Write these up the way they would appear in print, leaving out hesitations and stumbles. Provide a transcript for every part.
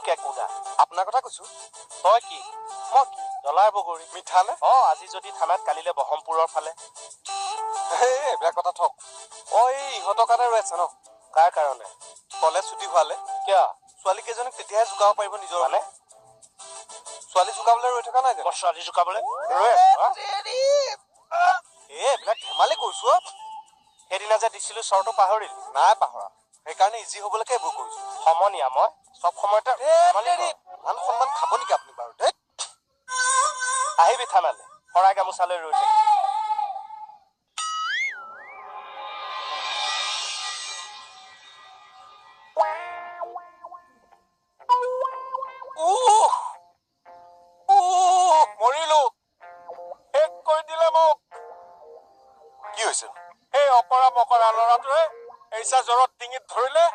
কেকুদা আপোনাৰ কথা কৈছো তই কি মই কি ডলাৰ বগৰী মিঠা নে আজি যদি থানাত কালিলে বহমপুৰৰ ফালে এইবিলাক কথা থক এই ইহঁতৰ কাৰণে ৰৈ আছে ন কাৰ কাৰণে কলেজ ছুটি হোৱালে কিয় ছোৱালী কেইজনীক তেতিয়াহে জোকাব পাৰিব নিজৰ মানে ছোৱালী জোকাবলৈ ৰৈ থকা নাই মই ছোৱালী জোকাবলৈ এইবিলাক ধেমালি কৰিছো সেইদিনা যে দিছিলো চৰটো পাহৰিল নাই পাহৰা সেইকাৰণে ইজি হবলৈকে এইবোৰ কৰিছো সমনীয়া মই চব সময়তে মান সন্মান খাব নেকি আপুনি বাৰু দেই আহিবি থানালে শৰাই গামোচালৈ ৰৈ থাকি মৰিলো শেষ কৰি দিলে মোক কি হৈছে এই অকৰা মকৰা ল'ৰাটোৱে এইচা জ্বৰত ডিঙিত ধৰিলে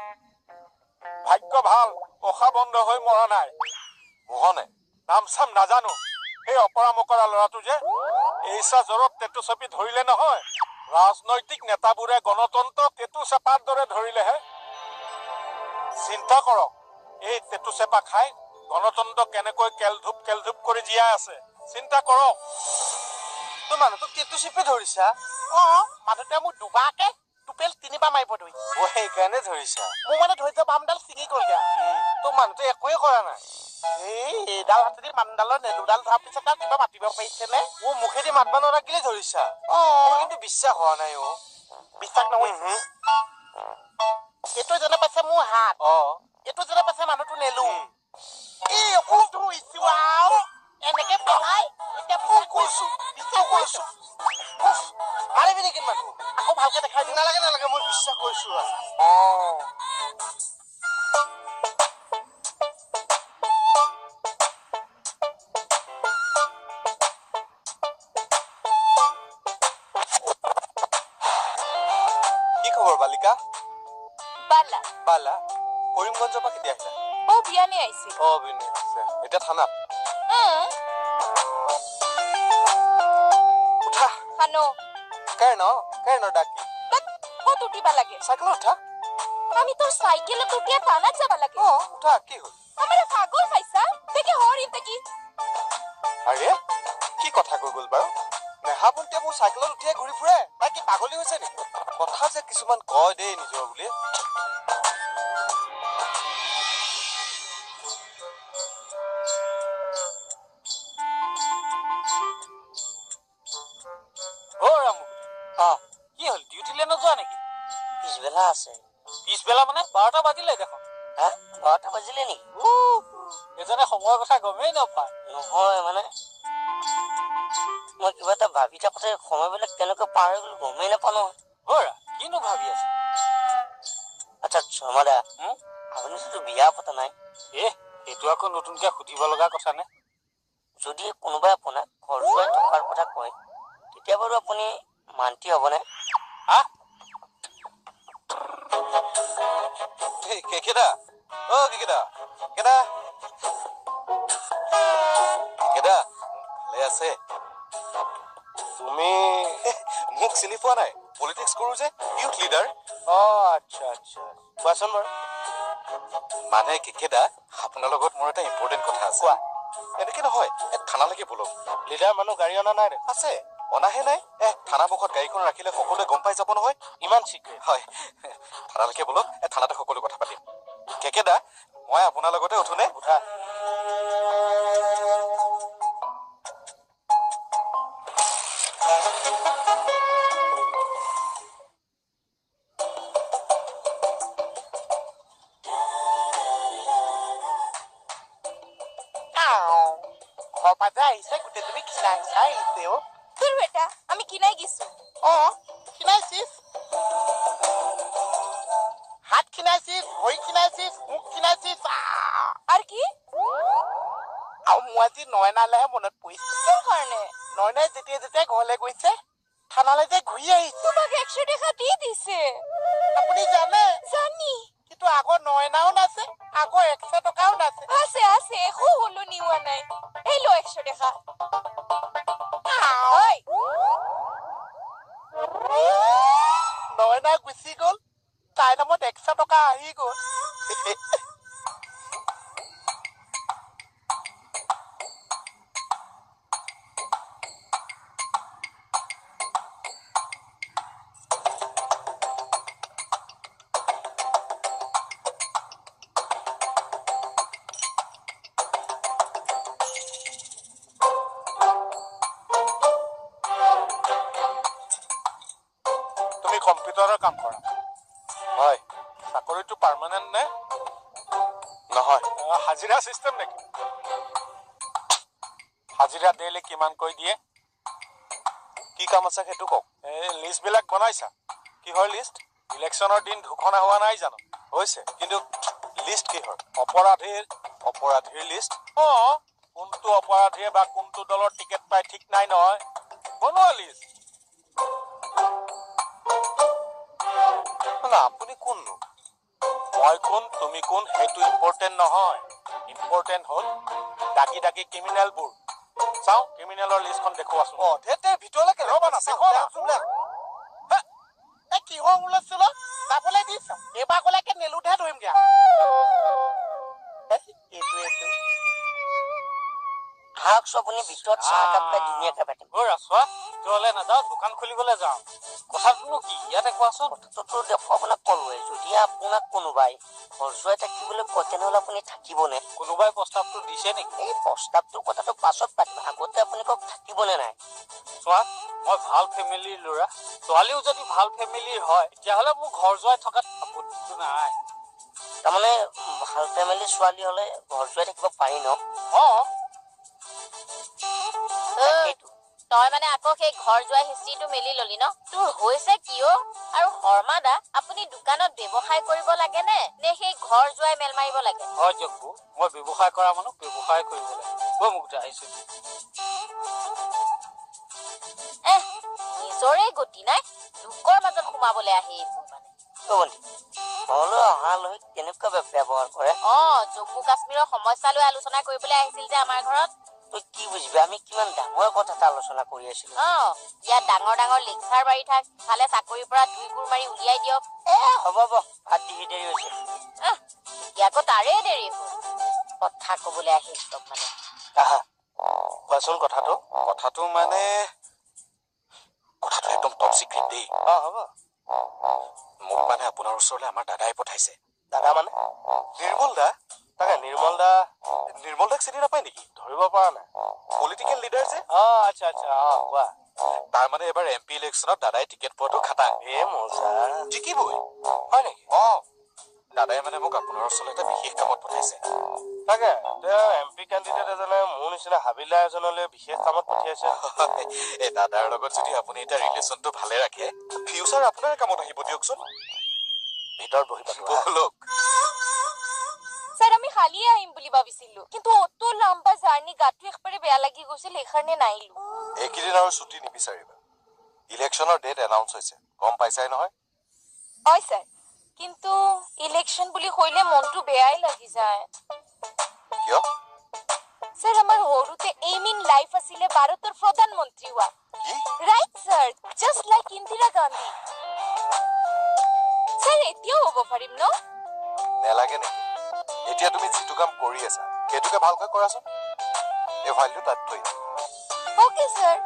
ভাগ্য ভাল পখা বন্ধ হৈ মৰা নাই মোহনে নাম চাম নাজানো সেই অকৰা মকৰা ল'ৰাটো যে এইচা জ্বৰত টেটু চেপি ধৰিলে নহয় ৰাজনৈতিক নেতাবোৰে গণতন্ত্ৰ টেটু চেপাৰ দৰে ধৰিলেহে চিন্তা কৰক এই টেটু চেপা খাই গণতন্ত্ৰ কেনেকৈ কেলধূপ কৰি জীয়াই আছে চিন্তা কৰক তোৰ মানুহটোক টেটু চেপি ধৰিছা মানুহটোৱে মোক দুবাৰকে টোপেল 3বাৰ মাৰিব ধৰিছে সেইকাৰণে ধৰিছা মোৰ মানে ধৰিছে বামডাল ছিঙি গ'লগে তোৰ মানুহটোৱে একোৱে কৰা নাই এইডাল হাতেদি বামডালৰ নেলুডাল ধৰাৰ পিছত আৰু কিবা মাতিব পাৰিছে নে মুখেদি মাতবা নৰাকিলে ধৰিছা মোৰ কিন্তু বিশ্বাস হোৱা নাই বিশ্বাস নহয় এইটো যেনে পাইছে মোৰ হাত এইটো যেনে পাইছে মানুহটো নেলু এই অকল ধৰিছো আৰু এনেকে পেলাই এতিয়া বিশ্বাস কৰিছো মাৰিবি নেকি মানুহ আকৌ ভালকে দেখাই দিওঁ নালাগে মই বিশ্বাস কৰিছো কি খবৰ বালিকা বালা কৰিমগঞ্জৰ পৰা কেতিয়া আহিলা বিয়ানে আহিছে বিনে এতিয়া থানাত উঠা হানো কেৰনৰ ডাকি কত উঠিবা লাগে চাইকেলত উঠা আমি তোর সাইকেলে উঠিয়ে থানাত যাবা লাগে উঠা কি হল আমার পাগল পাইছা দেখে হরিন দেখি আরে কি কথা কৈ গল বাৰু নেহা বন্তিয়ে মোৰ চাইকেলত উঠিয়ে ঘূৰি ফুৰে তাই কি পাগলী হৈছে নেকি কথা যে কিছুমান কয় দেই নিজৰ বুলি কি হল ডিউটিলে নোযোৱা নেকি পিছবেলা আছে পিছবেলা মানে 12টা বাজিলে দেখোন 12টা বাজিলে নেকি এজনে সময়ৰ কথা গমেই নাপায় নহয় মানে মই কিবা এটা ভাবি থাকোঁতে সময়বিলাক কেনেকৈ পাৰ হৈ গ'ল গমেই নাপাওঁ নহয় কিনো ভাবি আছে আচ্ছা শৰ্মাদা আপুনি যিটো বিয়া পতা নাই এইটো আকৌ নতুনকে সুধিব লগা কথা নে যদি কোনোবাই আপোনাক ঘৰ যোৱাই থকাৰ কথা কয় তেতিয়া বাৰু আপুনি মান্তি হ'বনে কেকেদা কেকেদা ভালে আছে তুমি মোক চিনি পোৱা নাই পলিটিক্স কৰো যে ইউথ লিডাৰ আচ্ছা কোৱাচোন বাৰু মানে কেকেদা আপোনাৰ লগত মোৰ এটা ইম্পৰ্টেণ্ট কথা আছে কোৱা এনেকে নহয় থানালৈকে বলক লিডাৰ মানুহ গাড়ী অনা নাই আছে অনাহে নাই থানা মুখত গাড়ীখন ৰাখিলে সকলোৱে গম পাই যাব নহয় ইমান চিক্ৰেট হয় থানালৈকে বলক থানাতে সকলো কথা পাতিম কেকেদা মই আপোনাৰ লগতে উঠোনে উঠা আহিছে গোটেই তুমি খিনাই আহিছে তোৰ বেটা আমি কিনাই গেছো খিনাইছিস হাত খিনাইছিস ভৰি খিনাইছিস মুখ খিনাইছিস আৰ কি আৰু মোৰ আজি নয়নালেহে মনত পৰিছে তোৰ কাৰণে নয়নাই যেতিয়া ঘৰলৈ গৈছে থানালৈ যে ঘূৰি আহিছে তোমাকে 100 টাকা দিয়ে দিছে আপুনি জানে জানি কিন্তু আগৰ নয়নাও নাছে আগৰ 100 টকাও নাছে আছে একো হলো নিওয়া নাই এই লো 100 টাকা ওই নয়না গুচি গ'ল তাইৰ নামত 100 টকা আহি গ'ল তুমি কম্পিউটাৰৰ কাম কৰা হয় চাকৰিটো পাৰ্মানেণ্ট নে নহয় হাজিৰা চিষ্টেম নেকি হাজিৰা ডেইলি কিমানকৈ দিয়ে কি কাম আছে সেইটো কওক এই লিষ্টবিলাক বনাইছা কিহৰ লিষ্ট ইলেকশ্যনৰ দিন ঘোষণা হোৱা নাই জানো হৈছে কিন্তু লিষ্ট কিহৰ অপৰাধীৰ লিষ্ট কোনটো অপৰাধীয়ে বা কোনটো দলৰ টিকেট পাই ঠিক নাই নহয় বনোৱা লিষ্ট না আপুনি কোননো মই কোন তুমি কোন সেইটো ইম্পৰ্টেণ্ট নহয় ইম্পৰ্টেণ্ট হ'ল ডাকি ডাকি ক্ৰিমিনেলবোৰ চাওঁ ক্ৰিমিনেলৰ লিষ্টখন দেখুৱাচোন ধেতে ভিতৰলৈকে ৰ'বা না দেখুৱাবা কিহৰ ওলাইছিল যাবলৈ দিছ এইবাৰ গ'লেকে নেলুতহে ধৰিমগে আহকচোন আপুনি ভিতৰত চাহ একাপ খাই ধুনীয়াকৈ পাতিম ৰাছোৱা ভিতৰলৈ নাযাওঁ দোকান খুলিবলৈ যাওঁ কথাটোনো কি ইয়াতে কোৱাচোন কথাটোতো দেখো আপোনাক ক'লোৱে যদি আপোনাক কোনোবাই ঘৰ যোৱাই থাকিবলৈ কয় তেনেহ'লে আপুনি থাকিবনে কোনোবাই প্ৰস্তাৱটো দিছে নেকি এই প্ৰস্তাৱটোৰ কথাটো পাছত পাতিম আগতে আপুনি কওক থাকিবনে নাই চোৱা মই ভাল ফেমিলিৰ ল'ৰা ছোৱালীও যদি ভাল ফেমিলিৰ হয় তেতিয়াহ'লে মোৰ ঘৰ যোৱাই থকাত আপত্তিটো নাই তাৰমানে ভাল ফেমিলিৰ ছোৱালী হ'লে ঘৰ যোৱাই থাকিব পাৰি ন তই মানে আকৌ সেই ঘৰ যোৱা হিষ্ট্ৰীটো মেলি ললি ন তোৰ হৈছে কিয় আৰু শৰ্মা দা আপুনি দোকানত ব্যৱসায় কৰিব লাগে নে সেই ঘৰ যোৱাই মেল মাৰিব লাগে হয় জগবু মই ব্যৱসায় কৰা মানুহ ব্যৱসায় কৰিব লাগে মই মুক্তি আহিছো নিজৰে গতি নাই লোকৰ মাজত সোমাবলৈ আহি এইবোৰ মানে ঘৰলৈ অহালৈ কেনেকুৱা ব্যৱহাৰ কৰে জম্মু কাশ্মীৰৰ সমস্যা লৈ আলোচনা কৰিবলৈ আহিছিল যে আমাৰ ঘৰত তই কি বুজিবি আমি কিমান ডাঙৰ কথা এটা আলোচনা কৰি আছিলো ইয়াত ডাঙৰ ডাঙৰ লেকচাৰ মাৰি থাক ভালে চাকৰিৰ পৰা 2 গুৰ মাৰি উলিয়াই দিয়ক হ'ব ভাত দিবি দেৰি হৈছে আকৌ তাৰে দেৰি হ'ল কথা কবলৈ আহিল চব মানে আহা কোৱাচোন কথাটো মানে কথাটো একদম টপ চিক্ৰেট দেই হ'ব মোক মানে আপোনাৰ ওচৰলৈ আমাৰ দাদাই পঠাইছে দাদা মানে নিৰ্মল দাক চিনি নাপায় নেকি ধৰিব পৰা নাই পলিটিকেল লিডাৰ যে আচ্ছা কোৱা তাৰ মানে এবাৰ MP ইলেকশ্যনত দাদাই টিকেট পোৱাটো খাটা মজা জিকিবই হয় নেকি দাদাই মানে মোক আপোনাৰ ওচৰলৈ এটা বিশেষ কামত পঠাইছে তাকে MP কেণ্ডিডেট এজনে মোৰ নিচিনা হাবিলা এজনলৈ বিশেষ কামত পঠিয়াইছে এই দাদাৰ লগত যদি আপুনি এতিয়া ৰিলেশ্যনটো ভালে ৰাখে ফিউচাৰ আপোনাৰ কামত আহিব দিয়কচোন ভিতৰত বহি বলক স্যার আমি হালিয়ে আহিম বুলি ভাবিছিলো কিন্তু অত লম্বা জার্নি গাটো একবারে বেয়া লাগি গৈছিল এখানে নাইলো এইকেইদিন আৰু ছুটি নিবিচাৰিবা ইলেকশ্যনৰ ডেট এনাউন্স হৈছে গম পাইছাই নহয় হয় স্যার কিন্তু ইলেকশন বুলি কইলে মনটো বেয়াই লাগি যায় কিয় স্যার আমার হৰুতে এইম ইন লাইফ আছিলে ভাৰতৰ প্ৰধানমন্ত্ৰী হোৱা right sir just like Indira Gandhi sir এতিয়াও হ'ব পাৰিম ন নেলাগে নেকি এতিয়া তুমি যিটো কাম কৰি আছা সেইটোকে ভালকৈ কৰাচোন এই ফাইলটো তাত থৈ ওকে স্যার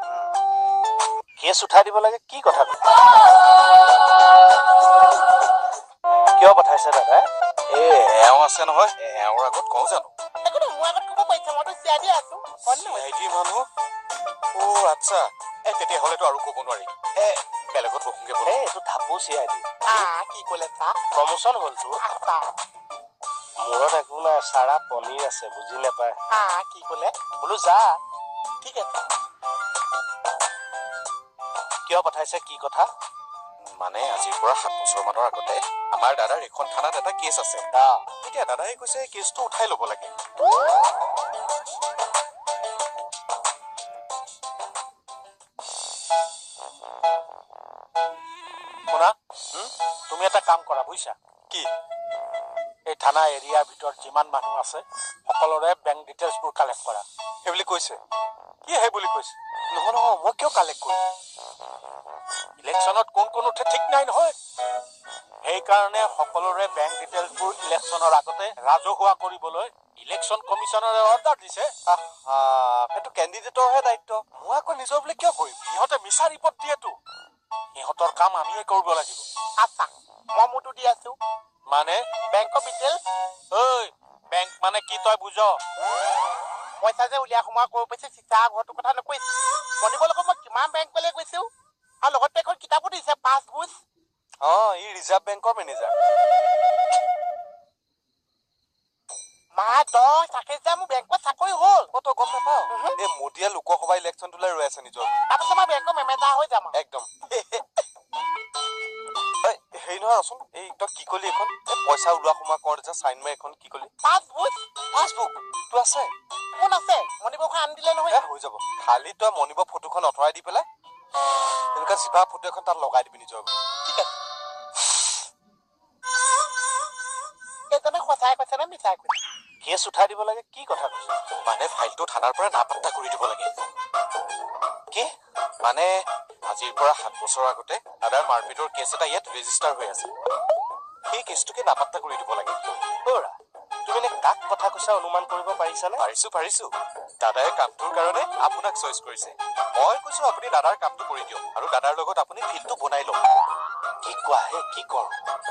কেছ উঠাই দিব লাগে কি কথা কিয় পঠাইছে দাদা এওঁ আছে নহয় এওঁৰ আগত কওঁ জানো মোৰ আগত ক'ব পাৰিছে মইতো চিয়াদি আছো চিআইডি মানুহ আচ্ছা তেতিয়াহ'লেতো আৰু ক'ব নোৱাৰি বেলেগত বহোগে বোলে এইটো ধাপু চিআইডি কি ক'লে চা প্ৰমোচন হ'লতো মূৰত একো নাই চাৰা পনীৰ আছে বুজি নাপায় কি ক'লে বোলো যা ঠিক আছে কিয় পঠাইছে কি কথা মানে আজিৰ পৰা 7 বছৰ মানৰ আগতে আমাৰ দাদাৰ এখন থানাত এটা কেছ আছে এতিয়া দাদাই কৈছে কেছটো উঠাই ল'ব লাগে শুনা তুমি এটা কাম কৰা বুজিছা কি এই থানা এৰিয়াৰ ভিতৰত যিমান মানুহ আছে সকলোৰে বেংক ডিটেইলছবোৰ কালেক্ট কৰা সেইবুলি কৈছে কি সেই বুলি কৈছে নহয় মই কিয় কালেক্ট কৰিম ইলেকশ্যনত কোন উঠে ঠিক নাই নহয় সেইকাৰণে সকলোৰে বেংক ডিটেইলছবোৰ ইলেকশ্যনৰ আগতে ৰাজহুৱা কৰিবলৈ ইলেকশ্যন কমিশ্যনাৰে অৰ্ডাৰ দিছে সেইটো কেণ্ডিডেটৰহে দায়িত্ব মই আকৌ নিজৰ বুলি কিয় কৰিম সিহঁতে মিছা ৰিপৰ্ট দিয়েতো সিহঁতৰ কাম আমিয়ে কৰিব লাগিব আচ্ছা মই মোৰটো দি আছো মানে বেংকৰ ডিটেইলছ বেংক মানে কি তই বুজ পইচা যে উলিয়াই সোমাই কৰিব পাৰিছে চিচা ঘৰটোৰ কথা নকৈছে মনিবৰ লগত মই কিমান বেংকলৈ গৈছো আৰু লগতে এখন কিতাপো দিছে পাছবুক ই ৰিজাৰ্ভ বেংকৰ মেনেজাৰ। মা তই চাকে যে মোৰ বেংকত চাকৰি হ'ল। তই গম নাপাৱ? এই মোদীয়ে লোকসভা ইলেকশ্যনটোলৈ ৰৈ আছে নিজৰ। তাৰপিছত মই বেংকৰ মেনেজাৰ হৈ যাম। একদম। হেৰি নহয় ৰচোন, এই তই কি কলি এখন পইচা ওলোৱা সোমোৱা কৰোঁতে যে চাইন মাৰি এখন কি কলি? পাছবুক পাছবুকটো আছে? কোন আছে? মণিবুকখন আনি দিলে নহয়। হৈ যাব। খালি তই মণিবৰ ফটোখন আঁতৰাই দি পেলাই তেনেকুৱা জিভা ফটো এখন তাত লগাই দিবি নিজৰ। ঠিক আছে। এইজনে সঁচাই কৈছে নে মিছাই কৈছে? কেছ উঠাই দিব লাগে। কি কথা কৈছ? মানে ফাইলটো থানাৰ পৰা নাপাত্তা কৰি দিব লাগে। কি? মানে আজিৰ পৰা 7 বছৰৰ আগতে দাদাৰ মাৰপিটৰ কেছ এটা ইয়াত ৰেজিষ্টাৰ হৈ আছে। সেই কেছটোকে নাপাত্তা কৰি দিব লাগে। তুমি নে কাক কথা কৈছা অনুমান কৰিব পাৰিছানে? পাৰিছো। দাদাই কামটোৰ কাৰণে আপোনাক চইচ কৰিছে। মই কৈছো আপুনি দাদাৰ কামটো কৰি দিয়ক আৰু দাদাৰ লগত আপুনি ফিল্ডটো বনাই লওক। কি কোৱা হে? কি কৰ?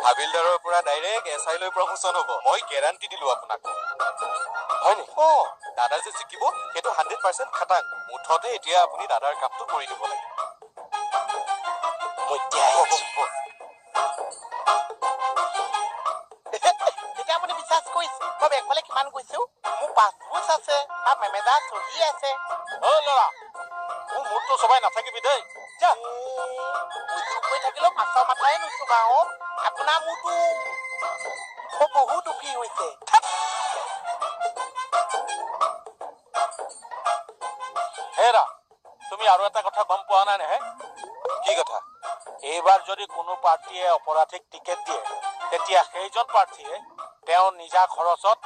হাবিলদাৰৰ পৰা ডাইৰেক্ট SI লৈ প্ৰমোচন হ'ব। মই গেৰাণ্টি দিলো আপোনাক। হয় নেকি? দাদা যে জিকিব সেইটো 100% খাটাং। মুঠতে এতিয়া আপুনি দাদাৰ কামটো কৰি দিব লাগে। এতিয়া আপুনি বিশ্বাস কৰিছে মই বেংকলৈ কিমান গৈছো? মোৰ পাছবুক আছে আৰু মেমেজাৰ চহী আছে। ল'ৰা মোৰ মূৰটো চবাই নাথাকিবি দেই। যা কৈ থাকিলেও মাছৰ মাথাই নুচুবা। আপোনাৰ মোৰতো বহুত দুখী হৈছে। হেৰা, তুমি আৰু এটা কথা গম পোৱা নাই নে? কি কথা? এইবাৰ যদি কোনো পাৰ্টীয়ে অপৰাধীক টিকেট দিয়ে তেতিয়া সেইজন প্ৰাৰ্থীয়ে তেওঁ নিজা খৰচত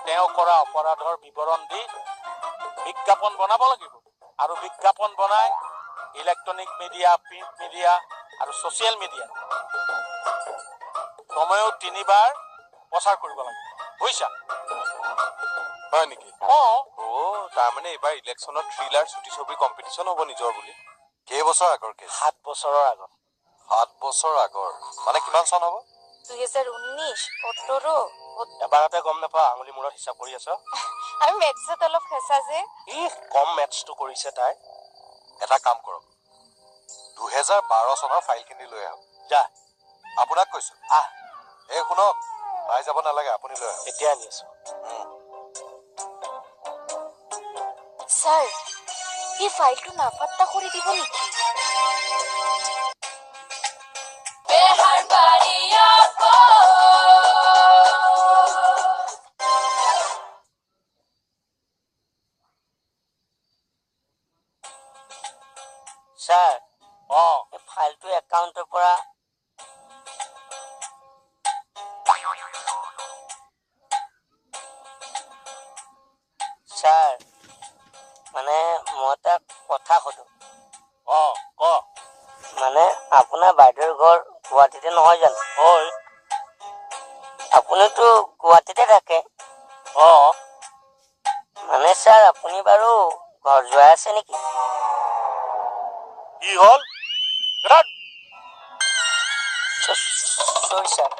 তেওঁ কৰা অপৰাধৰ বিৱৰণ দি বিজ্ঞাপন বনাব লাগিব আৰু বিজ্ঞাপন বনাই ইলেক্ট্ৰনিক মিডিয়া, প্ৰিণ্ট মিডিয়া আৰু ছ'চিয়েল মিডিয়া কমেও 3বাৰ প্ৰচাৰ কৰিব লাগিব। বুজিছা? হয় নেকি? তাৰমানে এইবাৰ ইলেকশ্যনত থ্ৰিলাৰ চুটি ছবি কম্পিটিশ্যন হ'ব নিজৰ বুলি। কেইবছৰ আগৰ কেছ? 7 বছৰৰ আগত। 7 বছৰ আগৰ মানে কিমান চন হ'ব? 2019, 18। এবাৰতে গম নাপাওঁ, আঙুলি মূৰত হিচাপ কৰি আছ। আমি মেথছত অলপ ফেঁচা যে। কম মেথছটো কৰিছে তাই। এটা কাম কৰক, 2012 চনৰ ফাইলখিনি লৈ আহক। যা আপোনাক কৈছো। শুনক, পাই যাব নালাগে, আপুনি লৈ আহক। এতিয়া আনি আছো। স্যার, এই ফাইলটো নাপাত্তা করে দিব নাকি? স্যার এই ফাইলটো একাউন্টের পৰা স্যাৰ মানে মই এটা কথা সুধো। ক। মানে আপোনাৰ বাইদেউৰ ঘৰ গুৱাহাটীতে নহয় জানো? হয়। আপুনিতো গুৱাহাটীতে থাকে। মানে স্যাৰ আপুনি বাৰু ঘৰ যোৱাই আছে নেকি? কি হ'ল? সৰি স্যাৰ।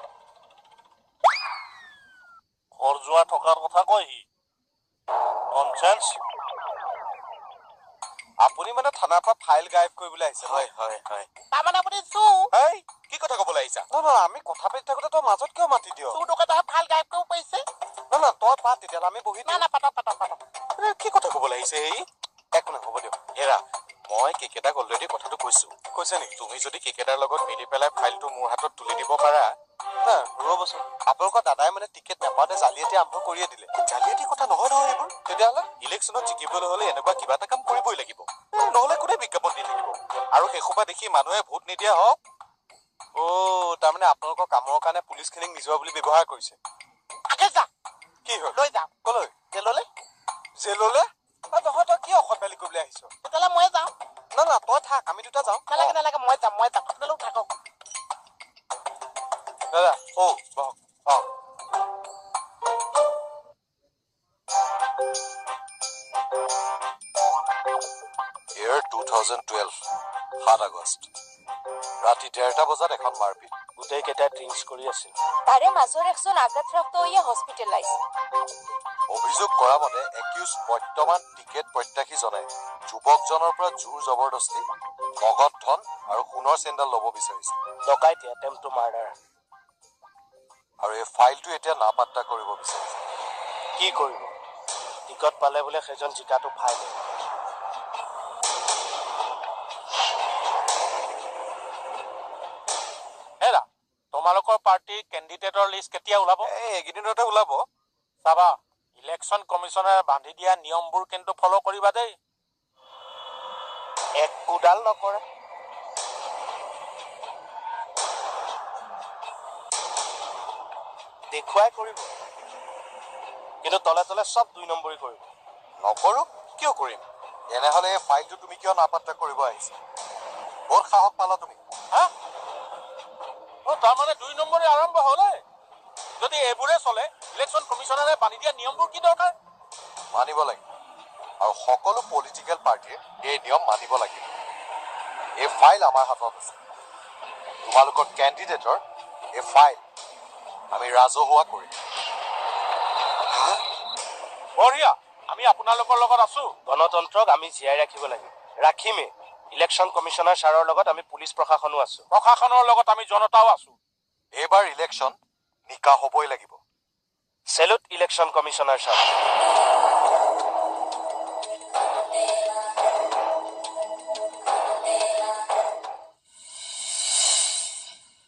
ঘৰ যোৱা থকাৰ কথা কয় সি। ননচেন্স। আপুনি মানে থানাৰ পৰা ফাইল গায়ব কৰিবলৈ আহিছে? হয়। তাৰমানে আপুনি কি কথা ক'বলৈ আহিছা? নহয়, আমি কথা পাতি থাকোঁতে তই মাজত কিয় মাতি দিয়? চুৰ ডকাইতে ফাইল গায়ব কৰিব পাৰিছে। নহয়, তই পাত, তেতিয়াহ'লে আমি বহি না পাতক। কি কথা ক'বলৈ আহিছে? একো নাই, হ'ব দিয়ক। হেৰা, মই কেকেটাক অলৰেডি কথাটো কৈছো। কৈছে নেকি? তুমি যদি কেকেটাৰ লগত মিলি পেলাই ফাইলটো মোৰ হাতত তুলি দিব পাৰা। ৰ'বচোন, আপোনালোকৰ দাদাই মানে টিকেট নাপাওঁতে জালিয়াতি আৰম্ভ কৰিয়ে দিলে। জালিয়াতি কথা নহয় এইবোৰ। তেতিয়াহ'লে ইলেকশ্যনত জিকিবলৈ হ'লে এনেকুৱা কিবা এটা কাম কৰিবই লাগিব। নহ'লে কোনে বিজ্ঞাপন দি থাকিব? আৰু সেইসোপা দেখি মানুহে ভোট নিদিয়া হওক। তাৰমানে আপোনালোকৰ কামৰ কাৰণে পুলিচখিনিক নিজৰ বুলি ব্যৱহাৰ কৰিছে। কি হ'ল? লৈ যাওঁ। ক'লৈ? জেললৈ। জেললৈ? নহয়, তই কি অসভ্যালি কৰিবলৈ আহিছ? তেতিয়াহ'লে মই যাওঁ। না, তই থাক, আমি দুটা যাওঁ। নালাগে, মই যাম। আপোনালোক থাকক। দাদা, বহক। Year 2012, 7 আগষ্ট। ৰাতি 1:30 বজাত এখন মাৰপিট। গোটেই কেইটা ড্ৰিংকছ কৰি আছিল। তাৰে মাজৰ একজন আঘাতপ্ৰাপ্ত হয়ে হস্পিটেলাইজ। অভিযোগ কৰা মতে একিউজ বৰ্তমান টিকেট প্ৰত্যাশীজনে যুৱকজনৰ পৰা জোৰ জবৰদস্তি নগদ ধন আৰু সোণৰ চেণ্ডেল ল'ব বিচাৰিছে। ডকাইতি এটেম্প টু মাৰ্ডাৰ। আৰু এই ফাইলটো এতিয়া নাপাত্তা কৰিব বিচাৰিছে। কি কৰিব? টিকট পালে বোলে সেইজন জিকাটো ফাইল। হেৰা তোমালোকৰ পাৰ্টিৰ কেণ্ডিডেটৰ লিষ্ট কেতিয়া ওলাব? এইকেইদিনতে ওলাব। চাবা ইলেকশ্যন কমিশ্যনে বান্ধি দিয়া নিয়মবোৰ কিন্তু ফ'ল' কৰিবা দেই। একোডাল নকৰে। দেখুৱাই কৰিব, কিন্তু তলে তলে চব 2 নম্বৰী কৰিব। নকৰো, কিয় কৰিম? এনেহ'লে এই ফাইলটো তুমি কিয় নাপাত্তা কৰিব আহিছা? বহুত সাহস পালা তুমি। হা তাৰমানে 2 নম্বৰে আৰম্ভ হ'লে? যদি এইবোৰে চলে ইলেকশ্যন কমিশ্যনাৰে বান্ধি দিয়া নিয়মবোৰ কি দৰকাৰ? মানিব লাগিব, আৰু সকলো পলিটিকেল পাৰ্টিয়ে এই নিয়ম মানিব লাগিব। এই ফাইল আমাৰ হাতত আছে। তোমালোকৰ কেণ্ডিডেটৰ এই ফাইল আমি ৰাজহুৱা কৰিম। বঢ়িয়া, আমি আপোনালোকৰ লগত আছো। গণতন্ত্ৰক আমি জীয়াই ৰাখিব লাগে, ৰাখিমেই। ইলেকশ্যন কমিশ্যনাৰ ছাৰৰ লগত আমি পুলিচ প্ৰশাসনো আছো। প্ৰশাসনৰ লগত আমি জনতাও আছো। এইবাৰ ইলেকশ্যন নিকা হ'বই লাগিব। Salute election commissioner sir.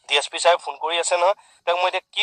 DSP সাহেব ফোন কৰি আছে নহয়, তেওঁক মই এতিয়া কি